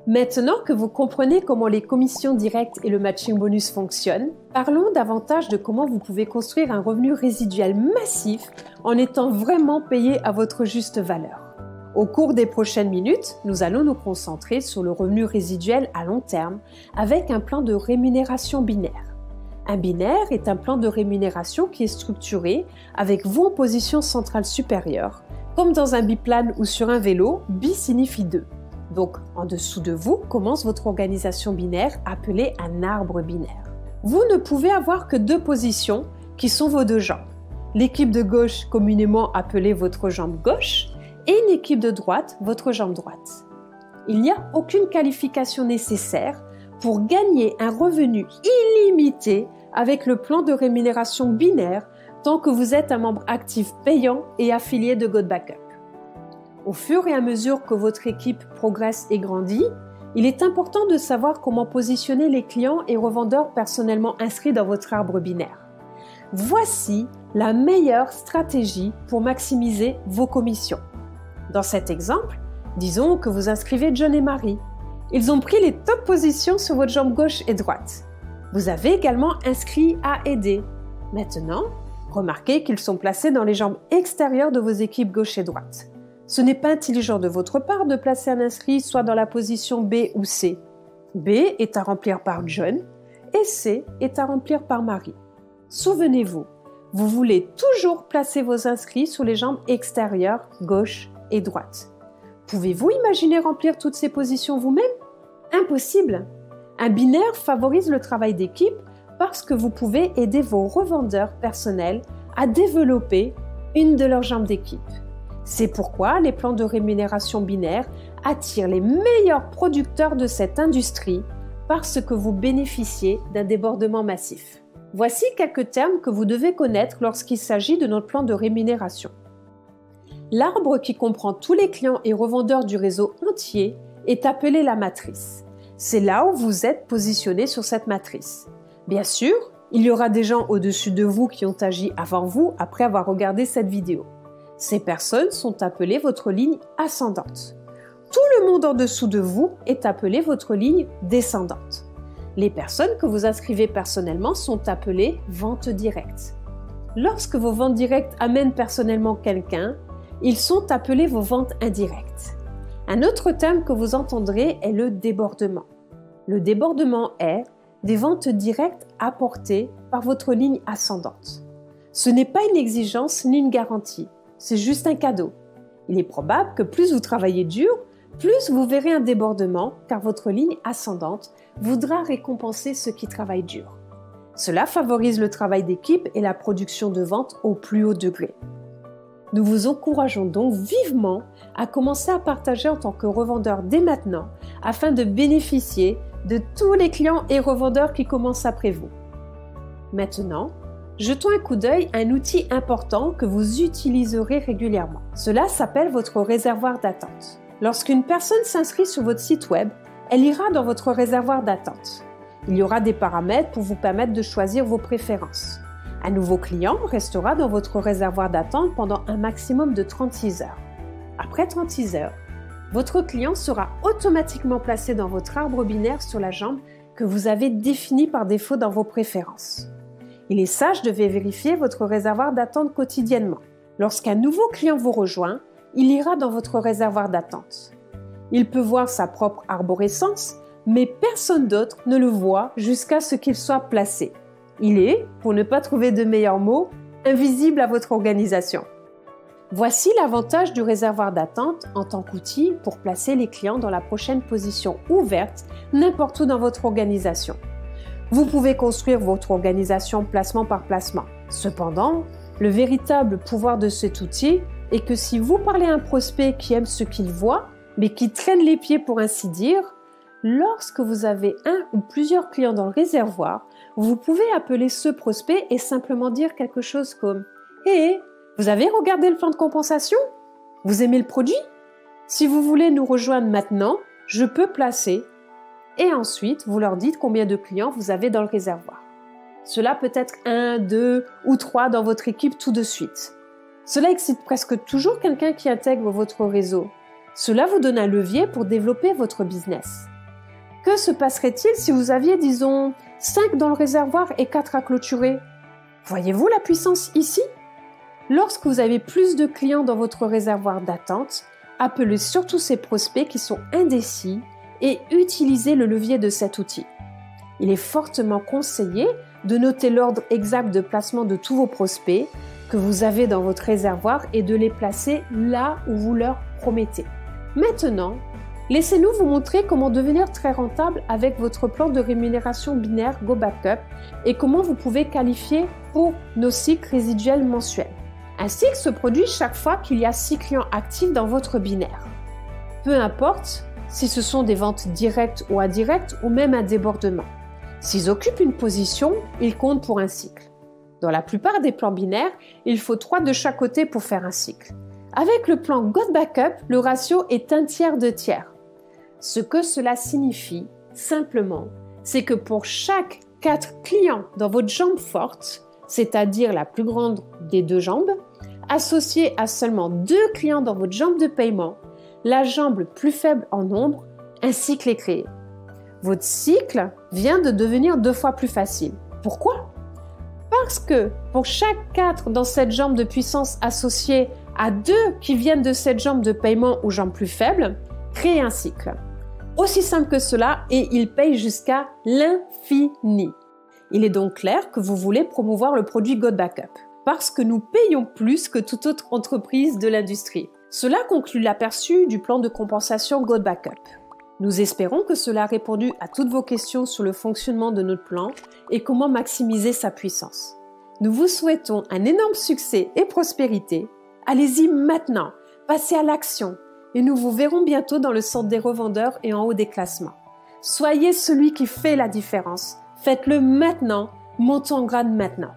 Maintenant que vous comprenez comment les commissions directes et le matching bonus fonctionnent, parlons davantage de comment vous pouvez construire un revenu résiduel massif en étant vraiment payé à votre juste valeur. Au cours des prochaines minutes, nous allons nous concentrer sur le revenu résiduel à long terme avec un plan de rémunération binaire. Un binaire est un plan de rémunération qui est structuré avec vous en position centrale supérieure, comme dans un biplane ou sur un vélo, bi signifie 2. Donc, en dessous de vous commence votre organisation binaire appelée un arbre binaire. Vous ne pouvez avoir que 2 positions qui sont vos 2 jambes. L'équipe de gauche, communément appelée votre jambe gauche, et une équipe de droite, votre jambe droite. Il n'y a aucune qualification nécessaire pour gagner un revenu illimité avec le plan de rémunération binaire tant que vous êtes un membre actif payant et affilié de GoodBackup. Au fur et à mesure que votre équipe progresse et grandit, il est important de savoir comment positionner les clients et revendeurs personnellement inscrits dans votre arbre binaire. Voici la meilleure stratégie pour maximiser vos commissions. Dans cet exemple, disons que vous inscrivez John et Marie. Ils ont pris les top positions sur votre jambe gauche et droite. Vous avez également inscrit A et D. Maintenant, remarquez qu'ils sont placés dans les jambes extérieures de vos équipes gauche et droite. Ce n'est pas intelligent de votre part de placer un inscrit soit dans la position B ou C. B est à remplir par John et C est à remplir par Marie. Souvenez-vous, vous voulez toujours placer vos inscrits sur les jambes extérieures gauche et droite. Pouvez-vous imaginer remplir toutes ces positions vous-même? Impossible! Un binaire favorise le travail d'équipe parce que vous pouvez aider vos revendeurs personnels à développer une de leurs jambes d'équipe. C'est pourquoi les plans de rémunération binaire attirent les meilleurs producteurs de cette industrie parce que vous bénéficiez d'un débordement massif. Voici quelques termes que vous devez connaître lorsqu'il s'agit de notre plan de rémunération. L'arbre qui comprend tous les clients et revendeurs du réseau entier est appelé la matrice. C'est là où vous êtes positionné sur cette matrice. Bien sûr, il y aura des gens au-dessus de vous qui ont agi avant vous après avoir regardé cette vidéo. Ces personnes sont appelées votre ligne ascendante. Tout le monde en dessous de vous est appelé votre ligne descendante. Les personnes que vous inscrivez personnellement sont appelées ventes directes. Lorsque vos ventes directes amènent personnellement quelqu'un, ils sont appelés vos ventes indirectes. Un autre terme que vous entendrez est le débordement. Le débordement est des ventes directes apportées par votre ligne ascendante. Ce n'est pas une exigence ni une garantie, c'est juste un cadeau. Il est probable que plus vous travaillez dur, plus vous verrez un débordement car votre ligne ascendante voudra récompenser ceux qui travaillent dur. Cela favorise le travail d'équipe et la production de ventes au plus haut degré. Nous vous encourageons donc vivement à commencer à partager en tant que revendeur dès maintenant afin de bénéficier de tous les clients et revendeurs qui commencent après vous. Maintenant, jetons un coup d'œil à un outil important que vous utiliserez régulièrement. Cela s'appelle votre réservoir d'attente. Lorsqu'une personne s'inscrit sur votre site web, elle ira dans votre réservoir d'attente. Il y aura des paramètres pour vous permettre de choisir vos préférences. Un nouveau client restera dans votre réservoir d'attente pendant un maximum de 36 heures. Après 36 heures, votre client sera automatiquement placé dans votre arbre binaire sur la jambe que vous avez définie par défaut dans vos préférences. Il est sage de vérifier votre réservoir d'attente quotidiennement. Lorsqu'un nouveau client vous rejoint, il ira dans votre réservoir d'attente. Il peut voir sa propre arborescence, mais personne d'autre ne le voit jusqu'à ce qu'il soit placé. Il est, pour ne pas trouver de meilleurs mots, invisible à votre organisation. Voici l'avantage du réservoir d'attente en tant qu'outil pour placer les clients dans la prochaine position ouverte n'importe où dans votre organisation. Vous pouvez construire votre organisation placement par placement. Cependant, le véritable pouvoir de cet outil est que si vous parlez à un prospect qui aime ce qu'il voit, mais qui traîne les pieds pour ainsi dire, lorsque vous avez un ou plusieurs clients dans le réservoir, vous pouvez appeler ce prospect et simplement dire quelque chose comme « Hé, vous avez regardé le plan de compensation? Vous aimez le produit? Si vous voulez nous rejoindre maintenant, je peux placer. » Et ensuite, vous leur dites combien de clients vous avez dans le réservoir. Cela peut être 1, 2 ou 3 dans votre équipe tout de suite. Cela excite presque toujours quelqu'un qui intègre votre réseau. Cela vous donne un levier pour développer votre business. Que se passerait-il si vous aviez, disons, 5 dans le réservoir et 4 à clôturer? Voyez-vous la puissance ici? Lorsque vous avez plus de clients dans votre réservoir d'attente, appelez surtout ces prospects qui sont indécis et utilisez le levier de cet outil. Il est fortement conseillé de noter l'ordre exact de placement de tous vos prospects que vous avez dans votre réservoir et de les placer là où vous leur promettez. Maintenant, laissez-nous vous montrer comment devenir très rentable avec votre plan de rémunération binaire GoBackup et comment vous pouvez qualifier pour nos cycles résiduels mensuels. Un cycle se produit chaque fois qu'il y a 6 clients actifs dans votre binaire. Peu importe si ce sont des ventes directes ou indirectes ou même un débordement. S'ils occupent une position, ils comptent pour un cycle. Dans la plupart des plans binaires, il faut 3 de chaque côté pour faire un cycle. Avec le plan GoBackup, le ratio est 1/3. Ce que cela signifie, simplement, c'est que pour chaque 4 clients dans votre jambe forte, c'est-à-dire la plus grande des 2 jambes, associé à seulement 2 clients dans votre jambe de paiement, la jambe plus faible en nombre, un cycle est créé. Votre cycle vient de devenir 2 fois plus facile. Pourquoi? Parce que pour chaque 4 dans cette jambe de puissance associée à 2 qui viennent de cette jambe de paiement ou jambe plus faible, créez un cycle. Aussi simple que cela et il paye jusqu'à l'infini. Il est donc clair que vous voulez promouvoir le produit GoBackup parce que nous payons plus que toute autre entreprise de l'industrie. Cela conclut l'aperçu du plan de compensation GoBackup. Nous espérons que cela a répondu à toutes vos questions sur le fonctionnement de notre plan et comment maximiser sa puissance. Nous vous souhaitons un énorme succès et prospérité. Allez-y maintenant, passez à l'action et nous vous verrons bientôt dans le centre des revendeurs et en haut des classements. Soyez celui qui fait la différence. Faites-le maintenant, montons en grade maintenant.